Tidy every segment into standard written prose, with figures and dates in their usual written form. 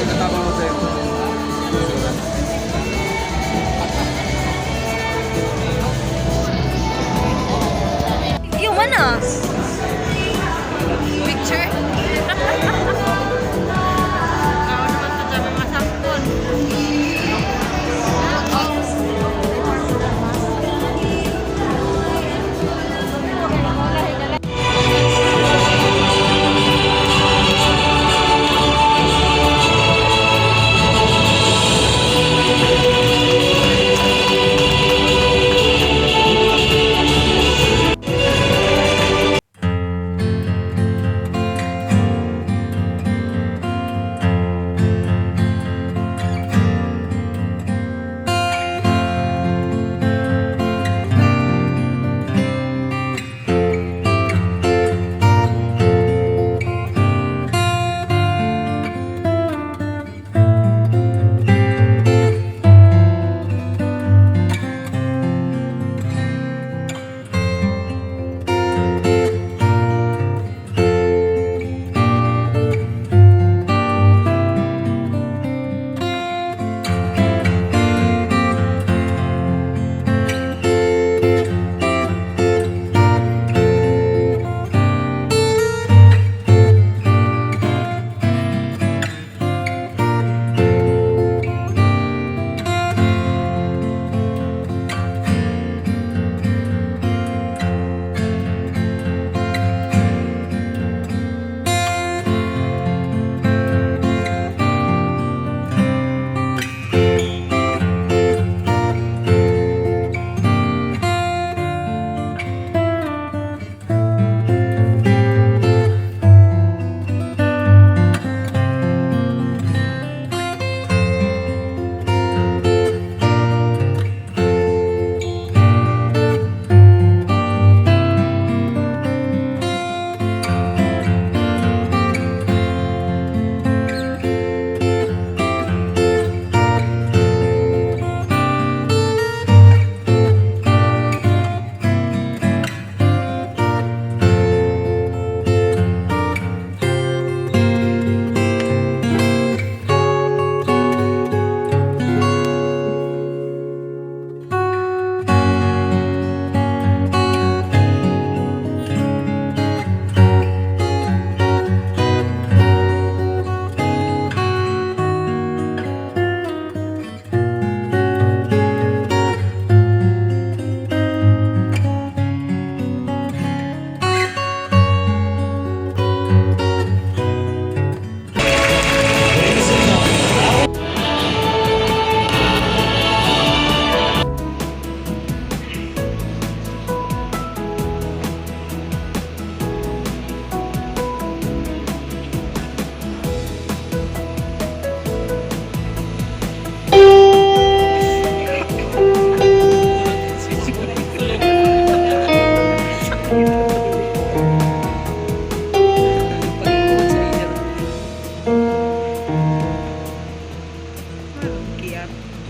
Natapang mo sa'yo. Yung mana? Picture? Kau naman ito dyan masakpon.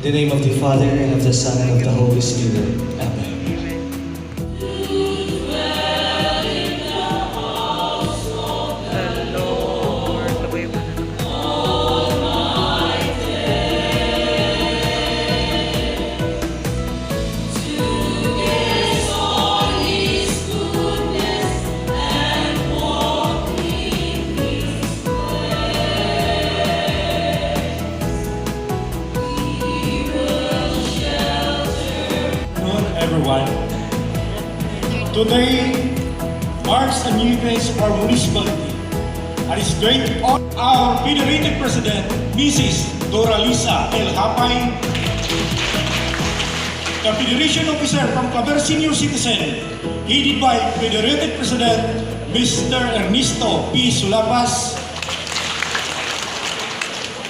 In the name of the Father, and of the Son, and of the Holy Spirit. Amen. Everyone. Today marks a new phase of our municipality and it's great to honor our Federated President, Mrs. Doralisa L. Hapay, the Federation Officer from Claver Senior Citizen, headed by Federated President, Mr. Ernesto P. Sulapas,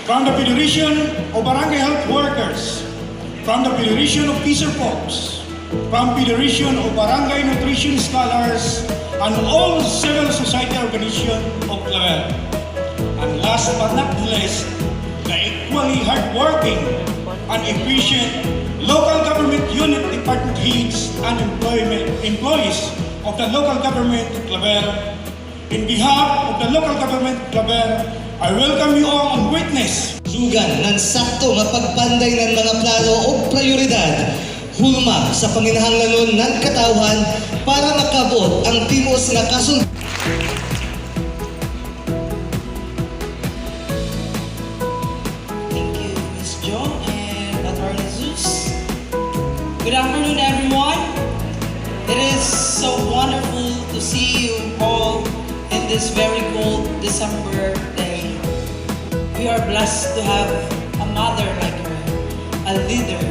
from the Federation of Barangay Health Workers, from the Federation of Fisher Folks, from Federation of Barangay Nutrition Scholars, and all civil society organizations of Claver. And last but not least, the equally hardworking and efficient local government unit department heads and employees of the local government of Claver. In behalf of the local government of Claver, I welcome you all on witness Sugan ng sakto nga pagpanday ng mga plano o prioridad hulma sa panginahanglanon ng katawan para makabot ang timos nga kasunod. Thank you, Ms. Jo and Attorney Zeus. Good afternoon, everyone. It is so wonderful to see you all in this very cold December day. We are blessed to have a mother like her, a leader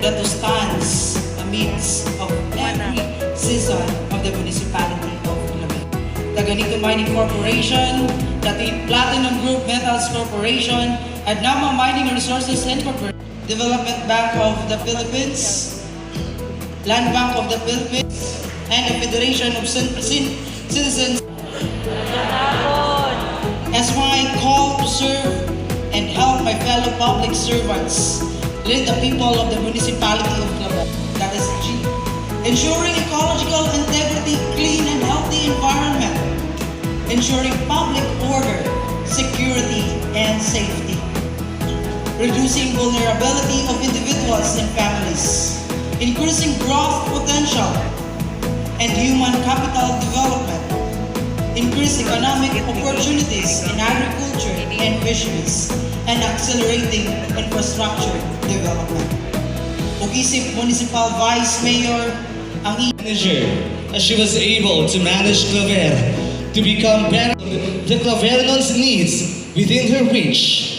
that stands amidst of every season of the municipality of Culabe. Taganito Mining Corporation, Dati Platinum Group Metals Corporation, Adnama Mining Resources Incorporated, Development Bank of the Philippines, Land Bank of the Philippines, and the Federation of Citizens. As my call to serve and help my fellow public servants lead the people of the municipality of Culabe. That is G. Ensuring ecological integrity, clean and healthy environment. Ensuring public order, security, and safety. Reducing vulnerability of individuals and families. Increasing growth potential and human capital development. Increase economic opportunities in agriculture and fisheries, and accelerating infrastructure development. Ug-isip Municipal Vice Mayor ang Manager, as she was able to manage Claver to become better the Clavernon's needs within her reach.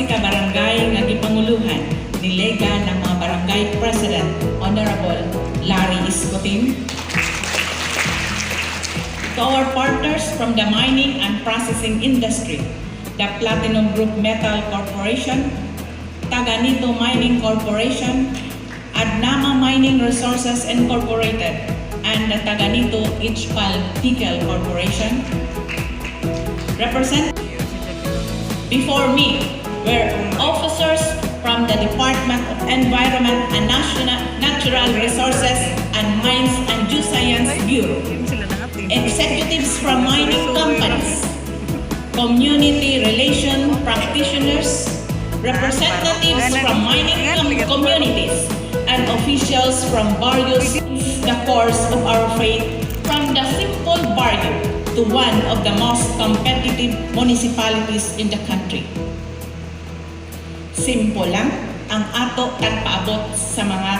Ka barangay nga gipanguluhan ni Lega ng mga barangay president Honorable Larry Iscotin. To our partners from the mining and processing industry, the Platinum Group Metal Corporation, Taganito Mining Corporation, Adnama Mining Resources Incorporated, and the Taganito Ichpal Nickel Corporation. Represent before me were officers from the Department of Environment and Natural Resources and Mines and Geoscience Bureau, executives from mining companies, community relation practitioners, representatives from mining communities, and officials from various the course of our faith, from the simple barrio to one of the most competitive municipalities in the country. Simple lang ang ato tagpaabot sa mga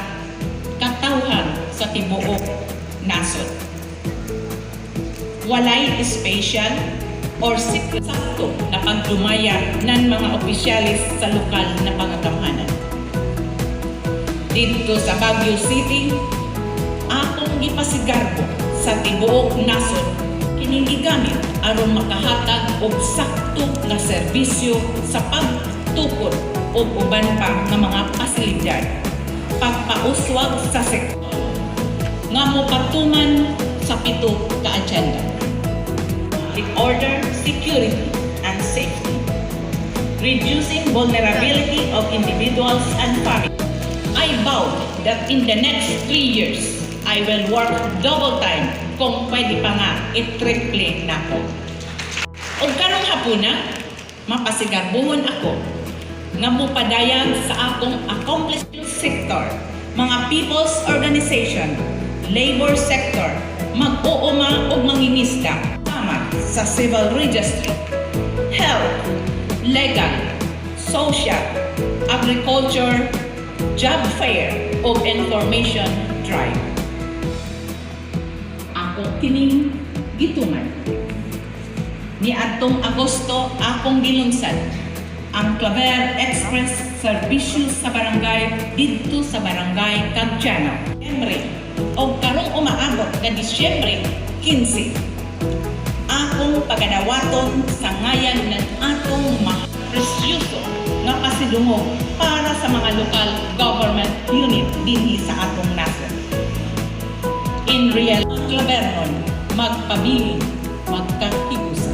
katawhan sa tibuok nasod. Walay special or sakto na pagdumaya ng mga opisyalis sa lokal na pangagamhanan. Dito sa Baguio City, akong gipasigarbo sa tibuok nasod kining gigamit aron makahatag og sakto nga serbisyo sa pagtukod o uban pa ng mga pasilidad, pagpauswag sa sektor, nga mopatuman sa 7 ka agenda. With order, security, and safety. Reducing vulnerability of individuals and families. I vow that in the next 3 years, I will work double time kung pwede pa nga i-triple na ako. O karong hapuna, mapasigarbuhon ako nga mupadayag sa akong accomplished sector, mga people's organization, labor sector, mag-uuma o manginista, tama sa civil registry, health, legal, social, agriculture, job fair o information drive. Ako kining gituman. Ni adtong Agosto akong gilunsad ang Claver Express Servicio sa barangay dito sa barangay Cagciano. Disyembre o karong umaabot ka Disyembre 15. Akong pagadawaton sa ngayan ng atong presyoso nga pasidungog para sa mga local government unit dinhi sa atong nasod. In real, Clavernon, magpabiling, magkakigusan.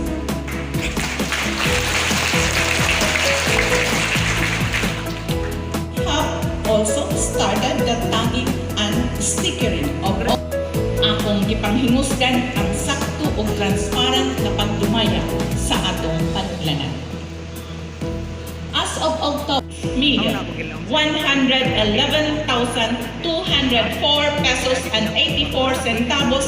started the tagging and stickering of akong gipanghimusgan ang sakto ug transparent na pagdumaya sa atong paglanan. As of October, 111,204 pesos and 84 centavos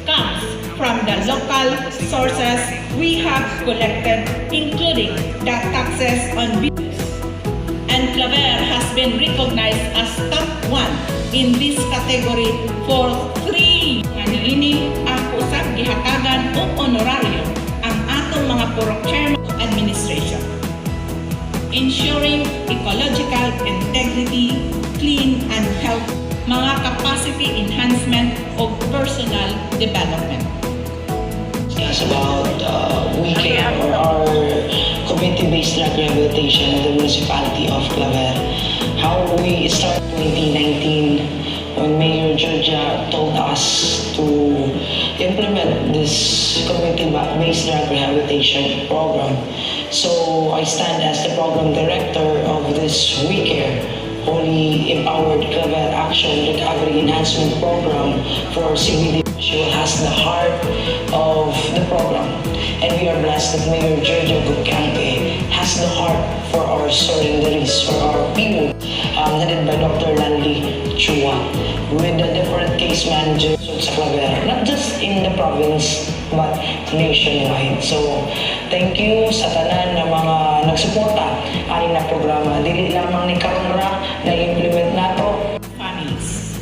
comes from the local sources we have collected, including the taxes on business. And Claver has been recognized as top 1 in this category for 3 Niini ako sa gihatagan o honoraryo ang atong mga purok chairman of administration. Ensuring ecological integrity, clean and health, mga capacity enhancement o personal development. It's about WeCare, or our community-based drug rehabilitation of the municipality of Claver. How we started 2019 when Mayor Georgia told us to implement this community-based drug rehabilitation program. So I stand as the program director of this WeCare, Holy Empowered Claver Action Recovery Enhancement Program for CBD. She has the heart of the program, and we are blessed that Mayor Giorgio Gutkanke has the heart for our surrenderies, for our people, headed by Dr. Landy Chua, with the different case managers sa Claver, not just in the province, but nationwide. So, thank you sa tanan na mga nagsuporta aning na programa. Dili lamang ni karon ra na implement nato. Families.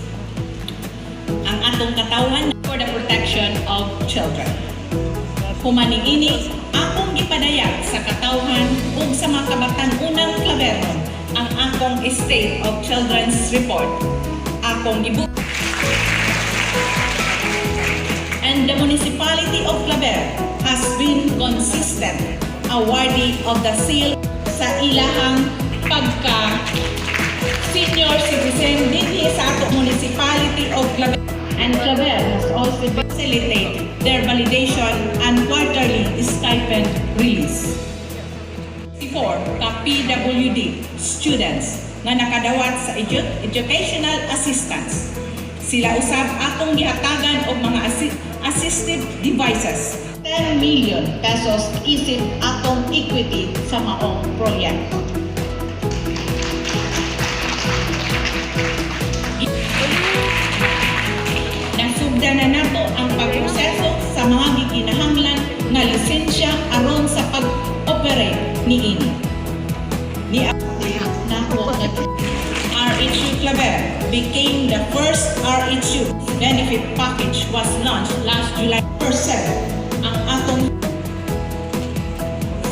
Ang atong katawan for the protection of children. Humaniini, akong gipadayag sa katawhan ug sa mga kabatan-unang Claveron ang akong State of Children's Report. Akong gibu. And the municipality of Claver has been consistent awardee of the seal sa ilahang pagka senior citizen dinhi sa atong municipality of Claver. And Claver has also facilitated their validation and quarterly stipend release. 4 ka PWD students nga nakadawat sa educational assistance. Sila usab atong gihatagan og mga assistive devices. 10 million pesos isip atong equity sa maong proyekto. Nasugdan na nato ang pagproseso sa mga gikinahanglan nga lisensya aron sa pag-operate niini. RHU Claver became the first RHU benefit package was launched last July 7. Ang atong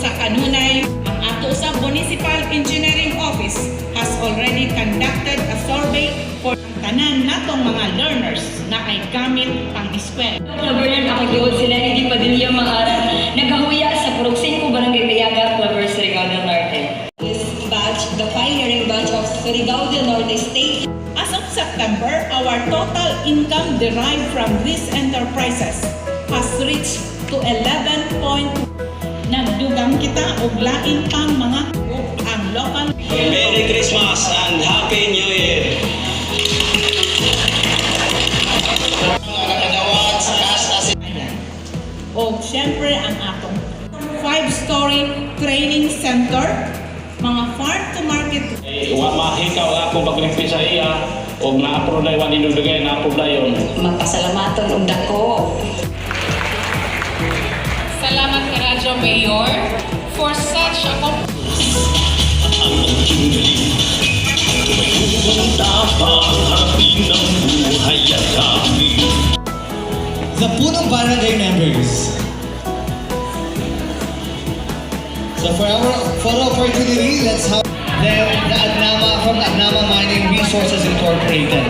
sa kanunay, ang ato sa Municipal Engineering Office has already conducted a survey for tanan natong mga learners na ay gamit pang eskwela. Claveran ako giod sila hindi Padilla Maharan. Nagahuya sa Purok 5 Barangay Tayaga, Claver, Surigao del Norte. This batch, the pioneering batch of Surigao del Norte State. As of September, our total income derived from these enterprises has reached to 11. Nagdugang kita og lain pang mga ang local. Merry Christmas and Happy New Year! Nakadawat sa Casta O siyempre ang atong 5-story training center, mga farm to market. Wa mahikaw ako maglimpis sa iya o na-approve na iwan inulugay, na-approve na yun. Magpasalamaton og dako. Salamat ka Radyo Mayor for such a The Punong Barangay members. So for our opportunity, let's have the Agnama from Agnama Mining Resources Incorporated.